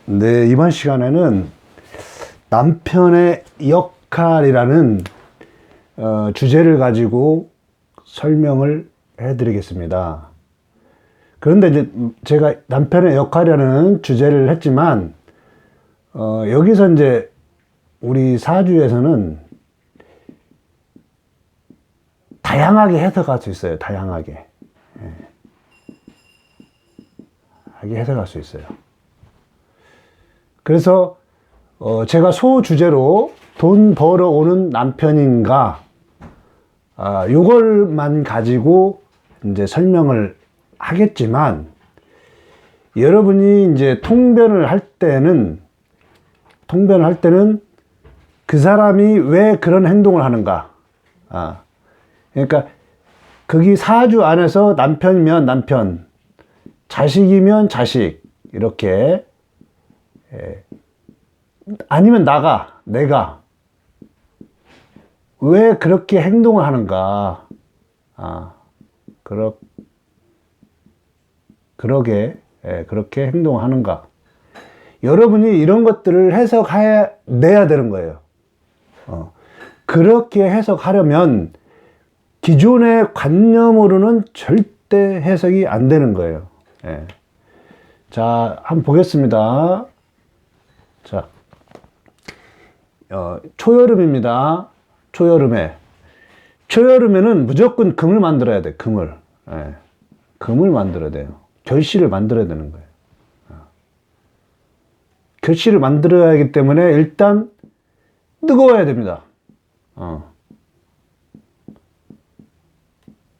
네, 이번 시간에는 남편의 역할이라는 주제를 가지고 설명을 해드리겠습니다. 그런데 이제 제가 남편의 역할이라는 주제를 했지만, 여기서 이제 우리 사주에서는 다양하게 해석할 수 있어요. 다양하게. 해석할 수 있어요. 그래서 제가 소주제로 돈 벌어오는 남편인가, 요걸만 가지고 이제 설명을 하겠지만, 여러분이 이제 통변을 할 때는 그 사람이 왜 그런 행동을 하는가, 그러니까 거기 사주 안에서 남편이면 남편, 자식이면 자식, 이렇게, 아니면 내가 왜 그렇게 행동을 하는가, 그렇게 행동을 하는가, 여러분이 이런 것들을 해석해내야 되는 거예요. 그렇게 해석하려면 기존의 관념으로는 절대 해석이 안 되는 거예요. 자, 한번 보겠습니다. 자, 초여름입니다. 초여름에는 무조건 금을 만들어야 돼. 금을 만들어야 돼요. 결실을 만들어야 되는 거예요. 결실을 만들어야 하기 때문에 일단 뜨거워야 됩니다.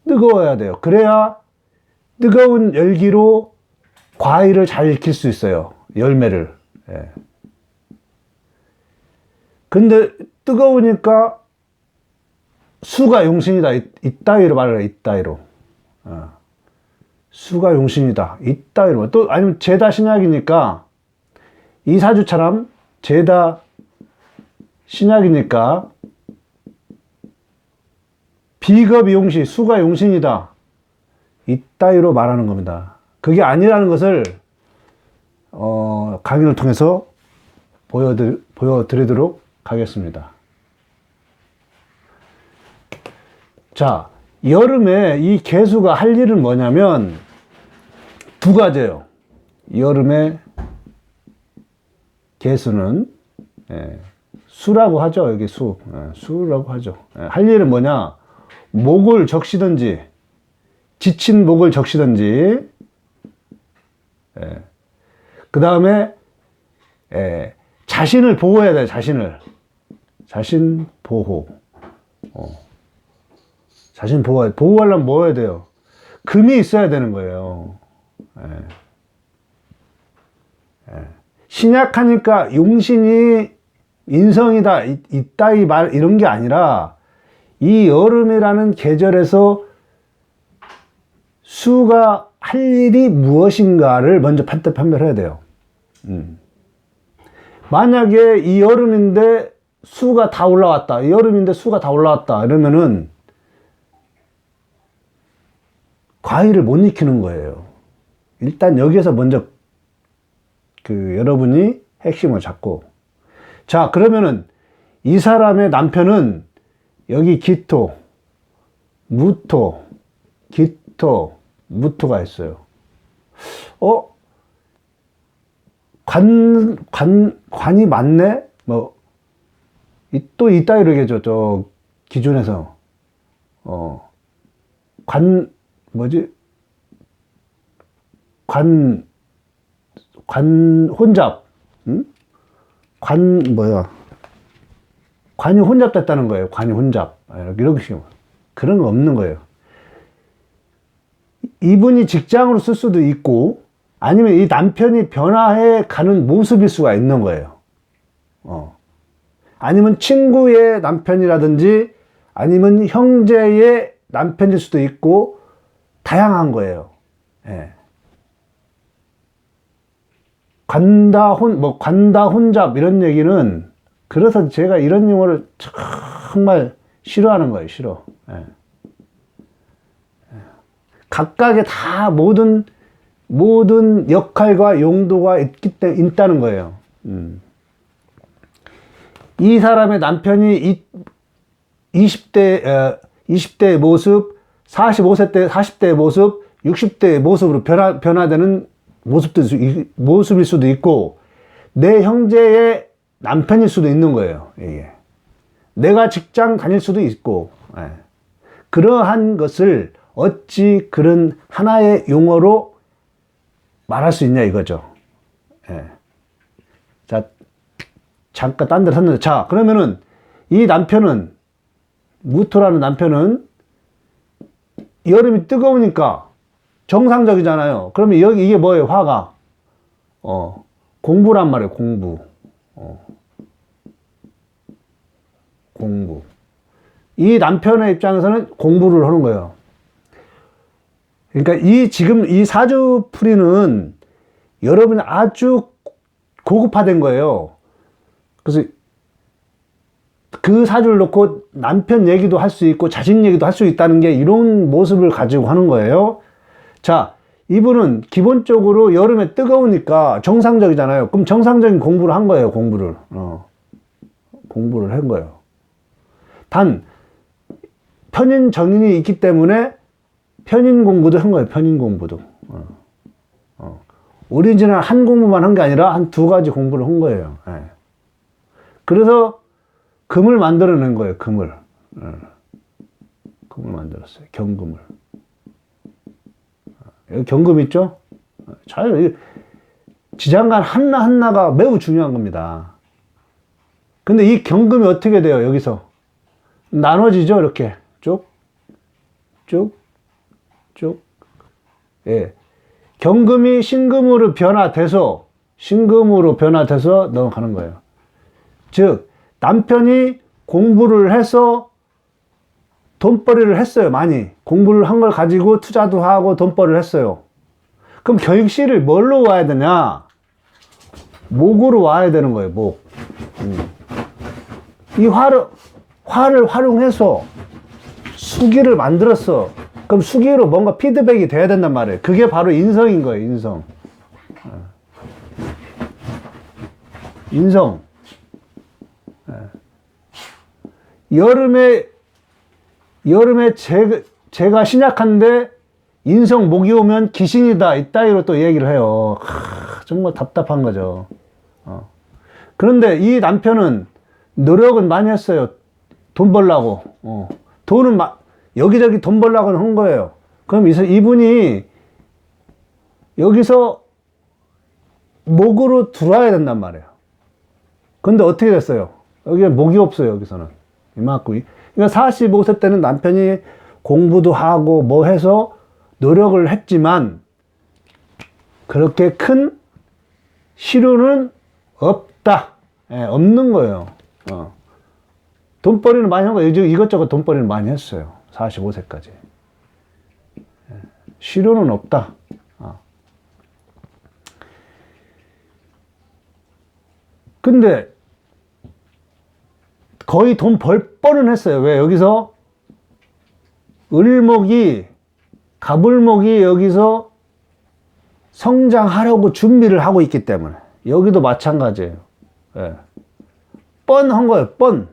뜨거워야 돼요. 그래야 뜨거운 열기로 과일을 잘 익힐 수 있어요. 열매를. 근데 뜨거우니까 수가 용신이다. 이따위로 말해라. 이따위로. 수가 용신이다. 이따위로. 또 아니면 제다 신약이니까, 이 사주처럼 제다 신약이니까 비겁이 용신, 수가 용신이다. 이따위로 말하는 겁니다. 그게 아니라는 것을 강의를 통해서 보여드리도록 하겠습니다. 자, 여름에 이 개수가 할 일은 뭐냐면 두 가지예요. 여름에 개수는 수라고 하죠. 여기 수라고 하죠. 할 일은 뭐냐, 목을 적시든지, 지친 목을 적시든지, 그 다음에 자신을 보호해야 돼요. 자신 보호. 자신 보호하려면 뭐 해야 돼요? 금이 있어야 되는 거예요. 신약하니까 용신이 인성이다, 이따위 말, 이런 게 아니라, 이 여름이라는 계절에서 수가 할 일이 무엇인가를 먼저 판별해야 돼요. 만약에 이 여름인데 수가 다 올라왔다, 이러면은 과일을 못 익히는 거예요. 일단 여기에서 먼저 여러분이 핵심을 잡고, 자, 그러면은 이 사람의 남편은 여기 기토, 무토가 있어요. 관이 많네? 또 이따위로 얘기하죠. 저 기준에서. 혼잡. 관이 혼잡됐다는 거예요. 관이 혼잡. 이렇게 식으로. 그런 거 없는 거예요. 이분이 직장으로 쓸 수도 있고, 아니면 이 남편이 변화해 가는 모습일 수가 있는 거예요. 아니면 친구의 남편이라든지, 아니면 형제의 남편일 수도 있고, 다양한 거예요. 관다 혼잡, 이런 얘기는, 그래서 제가 이런 용어를 정말 싫어하는 거예요. 싫어. 각각의 다 모든 모든 역할과 용도가 있다는 거예요. 이 사람의 남편이 20대의 모습, 45세 때 40대의 모습, 60대의 모습으로 변화되는 모습일 수도 있고, 내 형제의 남편일 수도 있는 거예요. 이게. 내가 직장 다닐 수도 있고, 예. 그러한 것을 어찌 그런 하나의 용어로 말할 수 있냐 이거죠. 예. 자, 잠깐 딴 데로 섰는데, 자, 그러면은 이 남편은, 무토라는 남편은 여름이 뜨거우니까 정상적이잖아요. 그러면 여기 이게 뭐예요? 화가 공부란 말이에요. 공부. 공부. 이 남편의 입장에서는 공부를 하는 거예요. 그러니까 지금 이 사주풀이는 여러분이 아주 고급화된 거예요. 그래서 그 사주를 놓고 남편 얘기도 할 수 있고 자식 얘기도 할 수 있다는 게 이런 모습을 가지고 하는 거예요. 자, 이분은 기본적으로 여름에 뜨거우니까 정상적이잖아요. 그럼 정상적인 공부를 한 거예요. 공부를 한 거예요. 단 편인 정인이 있기 때문에 편인 공부도 한 거예요. 편인 공부도. 오리지널 한 공부만 한 게 아니라 한 두 가지 공부를 한 거예요. 예. 그래서 금을 만들어낸 거예요. 금을. 금을 만들었어요. 경금을. 여기 경금 있죠? 지장간 하나하나가 매우 중요한 겁니다. 근데 이 경금이 어떻게 돼요? 여기서 나눠지죠? 이렇게 쭉, 쭉, 쭉. 예. 경금이 신금으로 변화돼서 넘어가는 거예요. 즉, 남편이 공부를 해서 돈벌이를 했어요. 많이. 공부를 한 걸 가지고 투자도 하고 돈벌이를 했어요. 그럼 결실을 뭘로 와야 되냐? 목으로 와야 되는 거예요. 목. 이 화를 활용해서 수기를 만들었어. 그럼 수기로 뭔가 피드백이 돼야 된단 말이에요. 그게 바로 인성인 거예요. 인성. 인성. 여름에 제가 신약한데 인성 목이 오면 귀신이다. 이따위로 또 얘기를 해요. 정말 답답한 거죠. 그런데 이 남편은 노력은 많이 했어요. 돈 벌라고. 돈은 여기저기 돈 벌라고 한 거예요. 그럼 이분이 여기서 목으로 들어와야 된단 말이에요. 근데 어떻게 됐어요? 여기에 목이 없어요. 여기서는. 이만큼. 그러니까 45세 때는 남편이 공부도 하고 뭐 해서 노력을 했지만 그렇게 큰 실효는 없다. 예, 없는 거예요. 돈벌이는 많이 한 거예요. 이것저것 돈벌이는 많이 했어요. 45세까지. 실효는 없다. 근데 거의 돈 벌 뻔은 했어요. 왜? 여기서 갑을목이 여기서 성장하려고 준비를 하고 있기 때문에. 여기도 마찬가지예요. 예. 뻔한 거예요. 뻔.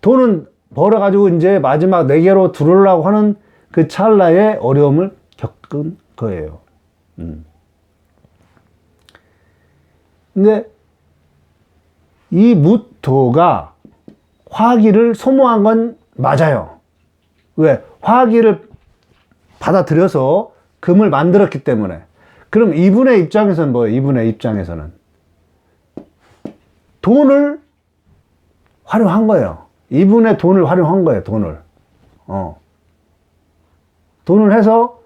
돈은 벌어가지고 이제 마지막 4개로 들어오려고 하는 그 찰나에 어려움을 겪은 거예요. 근데 이 무토가 화기를 소모한 건 맞아요. 왜? 화기를 받아들여서 금을 만들었기 때문에. 그럼 이분의 입장에서는 뭐예요? 이분의 입장에서는 돈을 활용한 거예요. 이분의 돈을 활용한 거예요. 돈을 해서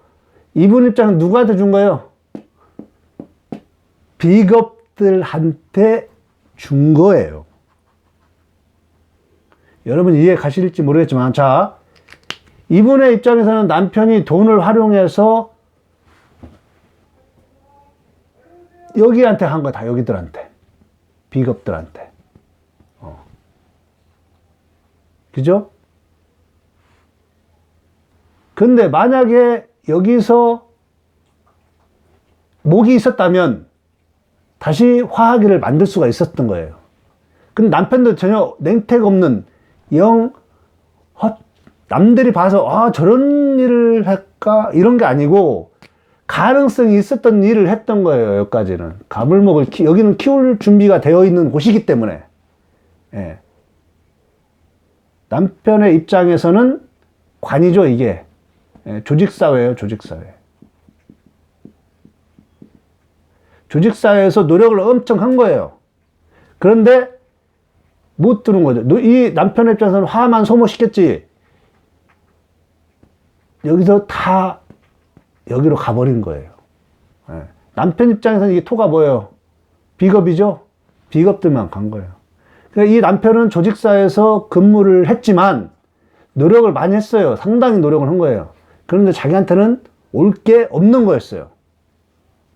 이분 입장은 누구한테 준 거예요? 비겁들한테 준 거예요. 여러분 이해 가실지 모르겠지만, 자, 이분의 입장에서는 남편이 돈을 활용해서 여기한테 한 거다. 여기들한테. 비겁들한테. 그죠? 근데 만약에 여기서 목이 있었다면 다시 화하기를 만들 수가 있었던 거예요. 근데 남편도 전혀 냉택 없는 남들이 봐서 아 저런 일을 할까 이런 게 아니고 가능성이 있었던 일을 했던 거예요. 여기까지는 가물목을 여기는 키울 준비가 되어 있는 곳이기 때문에 예. 남편의 입장에서는 관이죠. 이게 예, 조직사회예요. 조직사회. 조직사회에서 노력을 엄청 한 거예요. 그런데 못 들은 거죠. 이 남편의 입장에서는 화만 소모시켰지 여기서 다 여기로 가버린 거예요. 예. 남편 입장에서는 이게 토가 뭐예요? 비겁이죠? 비겁들만 간 거예요. 그러니까 이 남편은 조직사에서 근무를 했지만 노력을 많이 했어요. 상당히 노력을 한 거예요. 그런데 자기한테는 올 게 없는 거였어요.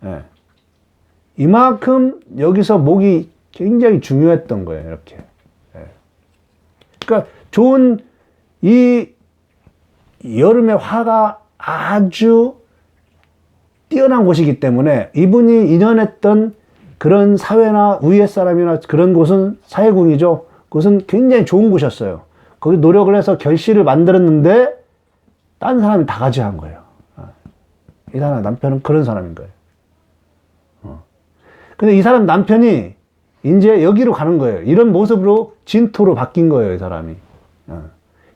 예. 이만큼 여기서 목이 굉장히 중요했던 거예요. 이렇게. 예. 그러니까 좋은 이 여름의 화가 아주 뛰어난 곳이기 때문에 이분이 인연했던 그런 사회나 위에 사람이나 그런 곳은 사회궁이죠. 그것은 굉장히 좋은 곳이었어요. 거기 노력을 해서 결실을 만들었는데 딴 사람이 다 가져간 거예요. 이 사람 남편은 그런 사람인 거예요. 근데 이 사람 남편이 이제 여기로 가는 거예요. 이런 모습으로 진토로 바뀐 거예요. 이 사람이.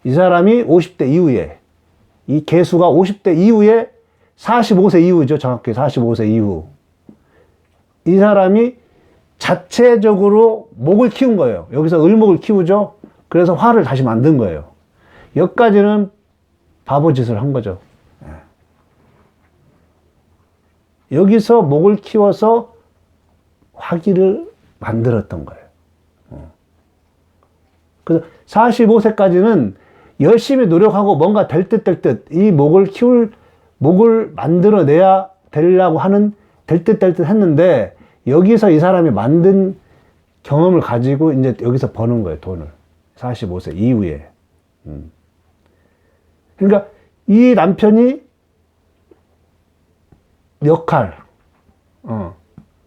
이 사람이 50대 이후에 이 개수가 50대 이후에 45세 이후죠. 정확히 45세 이후. 이 사람이 자체적으로 목을 키운 거예요. 여기서 을목을 키우죠. 그래서 화를 다시 만든 거예요. 여기까지는 바보짓을 한 거죠. 여기서 목을 키워서 화기를 만들었던 거예요. 그래서 45세까지는 열심히 노력하고 뭔가 될 듯 이 목을 만들어내야 되려고 하는 될 듯 했는데 여기서 이 사람이 만든 경험을 가지고 이제 여기서 버는 거예요, 돈을. 45세 이후에. 그러니까 이 남편이 역할,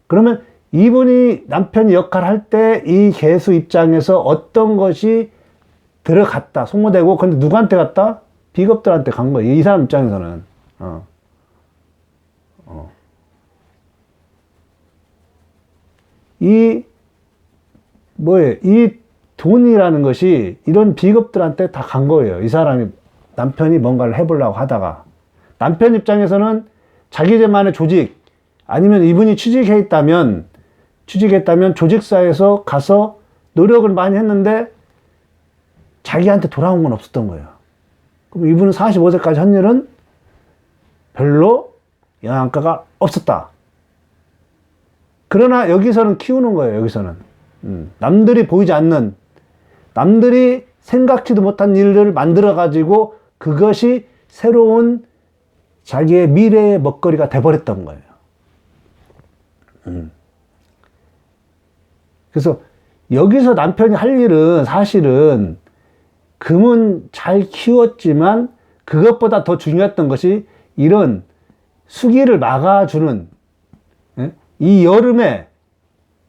그러면 이분이 남편이 역할할 때 이 개수 입장에서 어떤 것이 들어갔다, 소모되고, 근데 누구한테 갔다? 비겁들한테 간 거예요. 이 사람 입장에서는. 이 돈이라는 것이 이런 비겁들한테 다 간 거예요. 이 사람이, 남편이 뭔가를 해보려고 하다가. 남편 입장에서는 자기만의 조직, 아니면 이분이 취직했다면 조직사에서 가서 노력을 많이 했는데 자기한테 돌아온 건 없었던 거예요. 그럼 이분은 45세까지 한 일은 별로 영향가가 없었다. 그러나 여기서는 키우는 거예요. 여기서는 남들이 보이지 않는, 남들이 생각지도 못한 일을 만들어 가지고 그것이 새로운 자기의 미래의 먹거리가 돼버렸던 거예요. 그래서 여기서 남편이 할 일은 사실은 금은 잘 키웠지만 그것보다 더 중요했던 것이 이런 수기를 막아주는, 이 여름에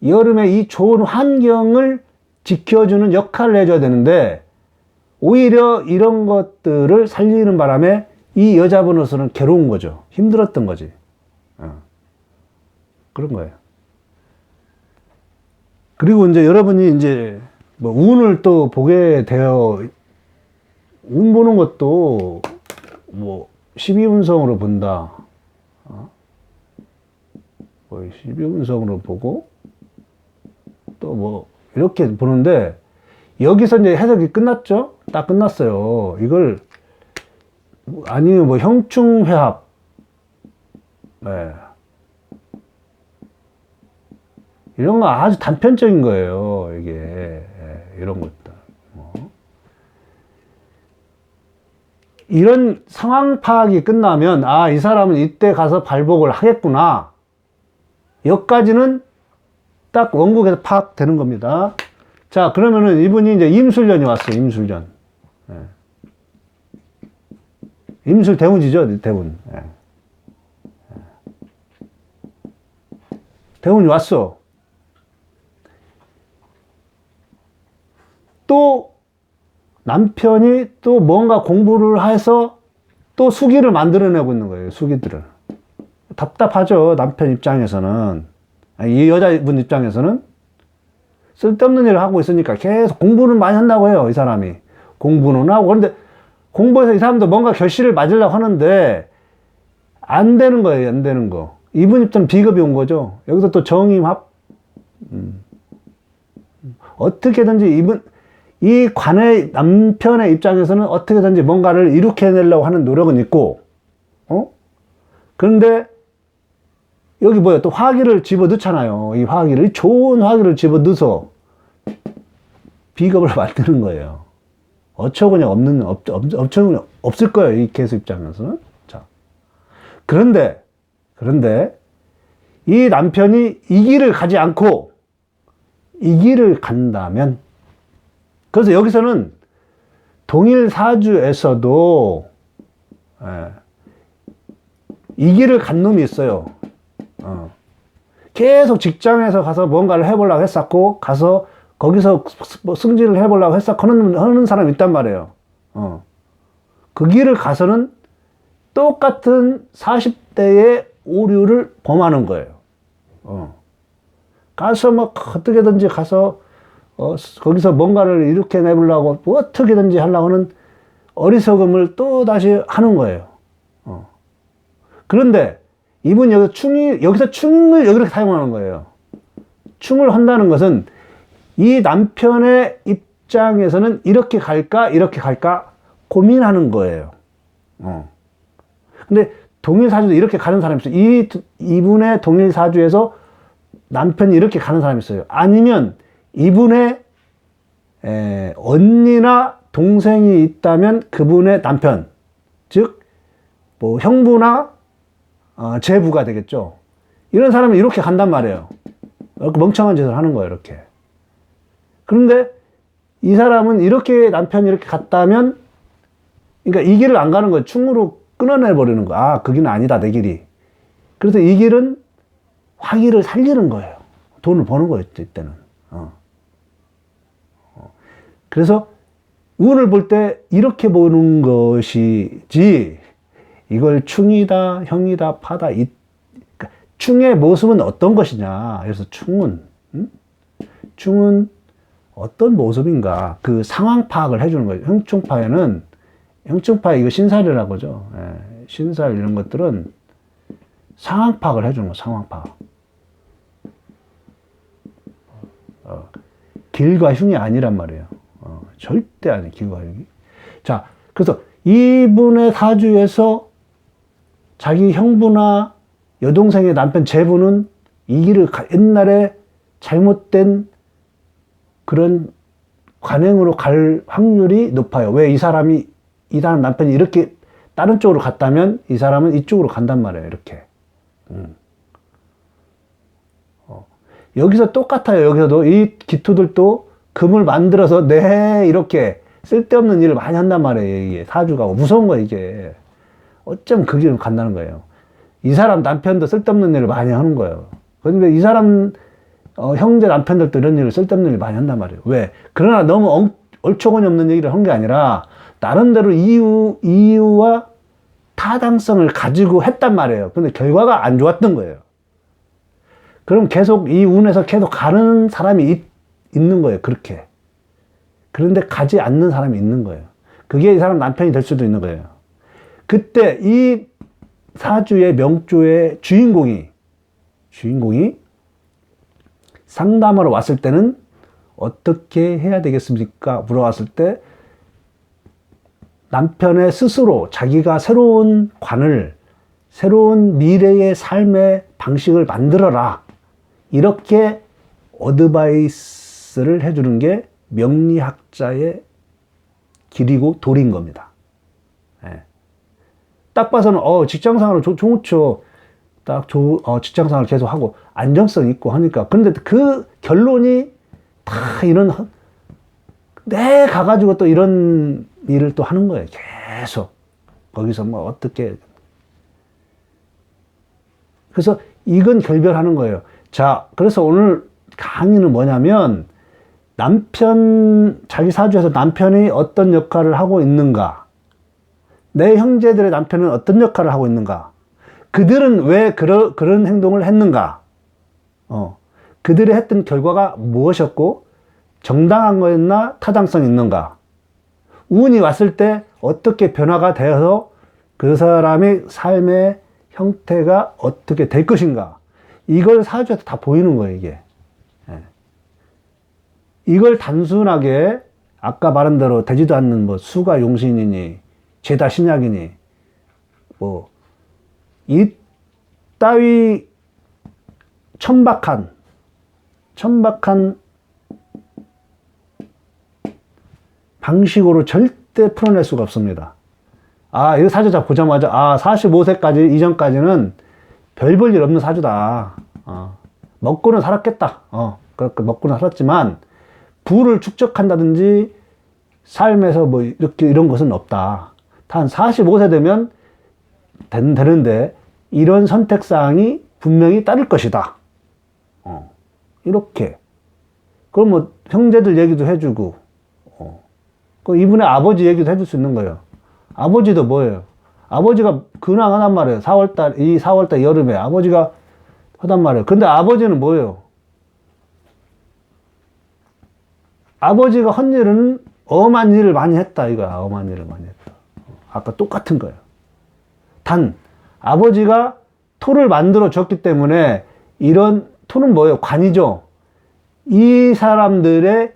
이 좋은 환경을 지켜주는 역할을 해줘야 되는데 오히려 이런 것들을 살리는 바람에 이 여자분으로서는 괴로운 거죠. 힘들었던 거지. 그런 거예요. 그리고 이제 여러분이 이제 뭐 운을 또 보게 되어, 운 보는 것도 뭐 12운성으로 본다. 12운성으로 보고 또 뭐 이렇게 보는데 여기서 이제 해석이 끝났죠? 딱 끝났어요. 이걸 아니면 뭐 형충회합, 네. 이런 거 아주 단편적인 거예요. 이게 이런 것들. 이런 상황 파악이 끝나면 아, 이 사람은 이때 가서 발복을 하겠구나. 여기까지는 딱 원국에서 파악되는 겁니다. 자, 그러면은 이분이 이제 임술년이 왔어요. 임술년. 임술 대운이죠. 대운. 대운이 왔어. 또 남편이 또 뭔가 공부를 해서 또 수기를 만들어내고 있는 거예요. 수기들을. 답답하죠. 남편 입장에서는. 이 여자분 입장에서는 쓸데없는 일을 하고 있으니까 계속 공부는 많이 한다고 해요. 이 사람이. 공부는 하고. 그런데 공부해서 이 사람도 뭔가 결실을 맞으려고 하는데 안 되는 거예요. 안 되는 거. 이분 입장 비겁이 온 거죠. 여기서 또 정임합. 어떻게든지 이 관의 남편의 입장에서는 어떻게든지 뭔가를 이룩해내려고 하는 노력은 있고, 그런데 여기 뭐야, 또 화기를 집어 넣잖아요. 이 화기를, 좋은 화기를 집어 넣어서 비겁을 만드는 거예요. 어처구니 없을 거예요. 이 개수 입장에서는. 자. 그런데, 이 남편이 이 길을 가지 않고 이 길을 간다면, 그래서 여기서는 동일 사주에서도 이 길을 간 놈이 있어요. 계속 직장에서 가서 뭔가를 해보려고 했었고, 가서 거기서 뭐 승진을 해보려고 했었고 하는 사람이 있단 말이에요. 그 길을 가서는 똑같은 40대의 오류를 범하는 거예요. 가서 막 어떻게든지 가서 거기서 뭔가를 이렇게 내보려고 뭐 어떻게든지 하려고 하는 어리석음을 또 다시 하는 거예요. 그런데 이분이 여기서 충을 여기로 사용하는 거예요. 충을 한다는 것은 이 남편의 입장에서는 이렇게 갈까 고민하는 거예요. 근데 동일 사주도 이렇게 가는 사람이 있어요. 이분의 동일 사주에서 남편이 이렇게 가는 사람이 있어요. 아니면 이분의 언니나 동생이 있다면 그분의 남편, 즉 뭐 형부나 제부가 되겠죠. 이런 사람은 이렇게 간단 말이에요. 이렇게 멍청한 짓을 하는 거예요. 이렇게. 그런데 이 사람은 이렇게 남편이 이렇게 갔다면, 그러니까 이 길을 안 가는 거예요. 충으로 끊어내 버리는 거야. 아, 그 길은 아니다, 내 길이. 그래서 이 길은 화기를 살리는 거예요. 돈을 버는 거예요, 이때는. 그래서 운을 볼 때 이렇게 보는 것이지, 이걸 충이다, 형이다, 파다, 그러니까 충의 모습은 어떤 것이냐. 그래서 충은 어떤 모습인가, 그 상황 파악을 해주는 거예요. 형충파에 이거 신살이라고 하죠. 신살 이런 것들은 상황 파악을 해주는 거예요. 상황 파악. 길과 흉이 아니란 말이에요. 절대 아니에요. 길과 흉이. 자, 그래서 이분의 사주에서 자기 형부나 여동생의 남편 제부는 이 길을 옛날에 잘못된 그런 관행으로 갈 확률이 높아요. 왜? 이 사람 남편이 이렇게 다른 쪽으로 갔다면 이 사람은 이쪽으로 간단 말이에요. 이렇게. 여기서 똑같아요. 여기서도 이 기토들도 금을 만들어서 이렇게 쓸데없는 일을 많이 한단 말이에요. 이게 사주가 무서운 거예요. 이게. 어쩜 그 길을 간다는 거예요. 이 사람 남편도 쓸데없는 일을 많이 하는 거예요. 그런데 이 사람 형제 남편들도 이런 일을 쓸데없는 일을 많이 한단 말이에요. 왜? 그러나 너무 얼초곤이 없는 얘기를 한 게 아니라 나름대로 이유와 타당성을 가지고 했단 말이에요. 근데 결과가 안 좋았던 거예요. 그럼 계속 이 운에서 계속 가는 사람이 있는 거예요. 그렇게. 그런데 가지 않는 사람이 있는 거예요. 그게 이 사람 남편이 될 수도 있는 거예요. 그때 이 사주의 명조의 주인공이 상담하러 왔을 때는 어떻게 해야 되겠습니까? 물어봤을 때 남편의 스스로 자기가 새로운 관을, 새로운 미래의 삶의 방식을 만들어라. 이렇게 어드바이스를 해주는 게 명리학자의 길이고 도리인 겁니다. 딱 봐서는 직장생활은 좋죠. 직장생활을 계속 하고 안정성 있고 하니까. 그런데 그 결론이 다 가가지고 또 이런 일을 또 하는 거예요. 계속. 거기서 뭐 어떻게. 그래서 이건 결별하는 거예요. 자, 그래서 오늘 강의는 뭐냐면 자기 사주에서 남편이 어떤 역할을 하고 있는가, 내 형제들의 남편은 어떤 역할을 하고 있는가, 그들은 왜 그런 행동을 했는가, 그들이 했던 결과가 무엇이었고 정당한 거였나 타당성이 있는가, 운이 왔을 때 어떻게 변화가 되어서 그 사람의 삶의 형태가 어떻게 될 것인가, 이걸 사주에서 다 보이는 거예요, 이게. 이걸 단순하게 아까 말한 대로 되지도 않는 뭐 수가 용신이니 죄다 신약이니 뭐 이따위 천박한 방식으로 절대 풀어낼 수가 없습니다. 아, 이 사주자 보자마자 45세까지 이전까지는 별 볼 일 없는 사주다. 먹고는 살았겠다. 그렇게 먹고는 살았지만 부를 축적한다든지 삶에서 뭐 이렇게 이런 것은 없다. 한 45세 되면 되는데 이런 선택사항이 분명히 따를 것이다. 이렇게. 그럼 뭐 형제들 얘기도 해주고, 그 이분의 아버지 얘기도 해줄 수 있는 거예요. 아버지도 뭐예요? 아버지가 근황하단 말이에요. 4월달 여름에 아버지가 하단 말이에요. 근데 아버지는 뭐예요? 아버지가 한 일은 엄한 일을 많이 했다, 이거야. 엄한 일을 많이 했다. 아까 똑같은 거예요. 단, 아버지가 토를 만들어 줬기 때문에 이런 토는 뭐예요? 관이죠. 이 사람들의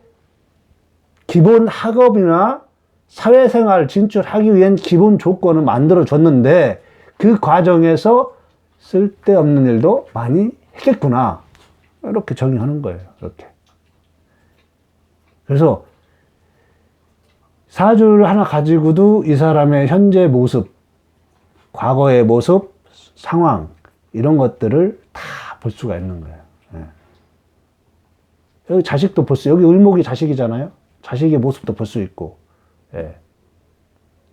기본 학업이나 사회생활 진출하기 위한 기본 조건을 만들어 줬는데 그 과정에서 쓸데없는 일도 많이 했겠구나. 이렇게 정의하는 거예요. 이렇게. 그래서 사주를 하나 가지고도 이 사람의 현재 모습, 과거의 모습, 상황 이런 것들을 다 볼 수가 있는 거예요. 여기 자식도 볼 수, 여기 을목이 자식이잖아요. 자식의 모습도 볼 수 있고,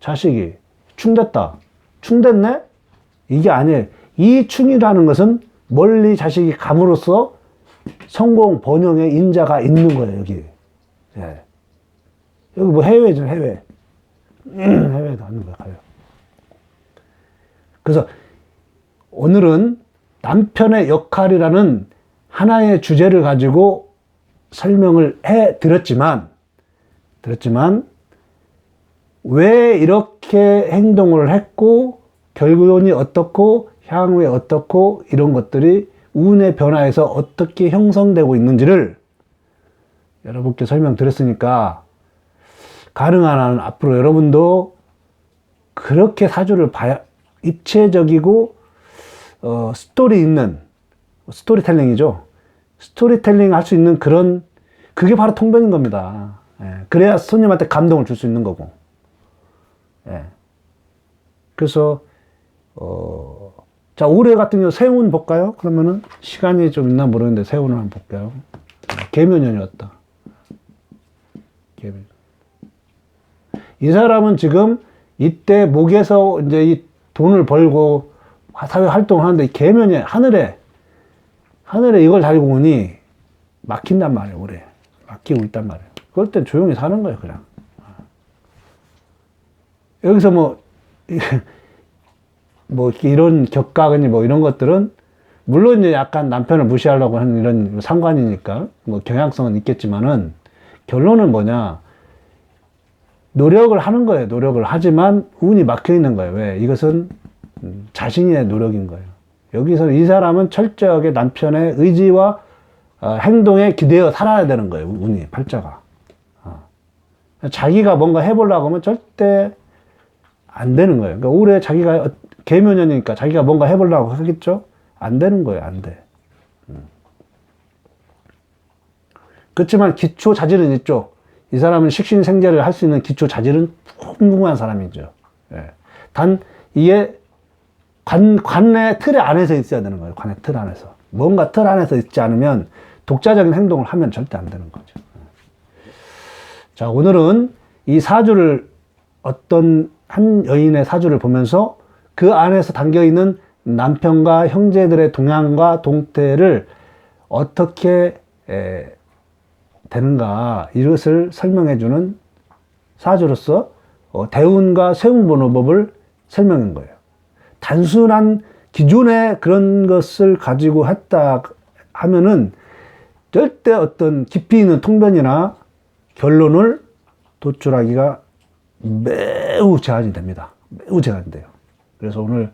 자식이 충됐다. 충됐네? 이게 아니에요. 이 충이라는 것은 멀리 자식이 감으로써 성공, 번영의 인자가 있는 거예요, 여기. 여기 뭐 해외죠, 해외. 해외도 하는 거예요, 가요. 그래서 오늘은 남편의 역할이라는 하나의 주제를 가지고 설명을 해 드렸지만, 왜 이렇게 행동을 했고, 결론이 어떻고, 향후에 어떻고, 이런 것들이 운의 변화에서 어떻게 형성되고 있는지를 여러분께 설명드렸으니까, 가능한 한 앞으로 여러분도 그렇게 사주를 봐야, 입체적이고, 스토리 있는, 스토리텔링이죠. 스토리텔링 할 수 있는 그게 바로 통변인 겁니다. 그래야 손님한테 감동을 줄 수 있는 거고. 그래서, 자, 올해 같은 경우 세운 볼까요? 그러면은 시간이 좀 있나 모르겠는데 세운을 한번 볼게요. 계묘년이었다. 계묘년. 이 사람은 지금 이때 목에서 이제 이 돈을 벌고 사회 활동을 하는데 계면이 하늘에 이걸 달고 오니 막힌단 말이에요, 올해. 막히고 있단 말이에요. 그럴 땐 조용히 사는 거예요, 그냥. 여기서 뭐 이런 격가거니 뭐 이런 것들은 물론 이제 약간 남편을 무시하려고 하는 이런 상관이니까 뭐 경향성은 있겠지만은 결론은 뭐냐. 노력을 하는 거예요. 노력을 하지만 운이 막혀 있는 거예요. 왜? 이것은 자신의 노력인 거예요. 여기서 이 사람은 철저하게 남편의 의지와 행동에 기대어 살아야 되는 거예요. 운이, 팔자가. 자기가 뭔가 해보려고 하면 절대 안 되는 거예요. 그러니까 올해 자기가 계묘년이니까 자기가 뭔가 해보려고 하겠죠? 안 되는 거예요. 안 돼. 그렇지만 기초 자질은 있죠. 이 사람은 식신생재를 할 수 있는 기초 자질은 풍부한 사람이죠. 단 이게 관의 틀의 안에서 있어야 되는 거예요. 관의 틀 안에서. 뭔가 틀 안에서 있지 않으면 독자적인 행동을 하면 절대 안 되는 거죠. 자, 오늘은 이 사주를 어떤 한 여인의 사주를 보면서 그 안에서 담겨 있는 남편과 형제들의 동향과 동태를 어떻게 되는가 이것을 설명해주는 사주로서 대운과 세운번호법을 설명한 거예요. 단순한 기존의 그런 것을 가지고 했다 하면은 절대 어떤 깊이 있는 통변이나 결론을 도출하기가 매우 제한이 됩니다. 매우 제한이 돼요. 그래서 오늘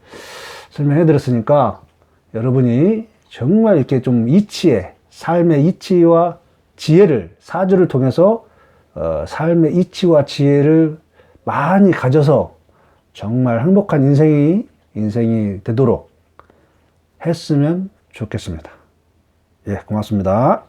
설명해 드렸으니까 여러분이 정말 이렇게 좀 이치에, 삶의 이치와 지혜를, 사주를 통해서 삶의 이치와 지혜를 많이 가져서 정말 행복한 인생이 되도록 했으면 좋겠습니다. 예, 고맙습니다.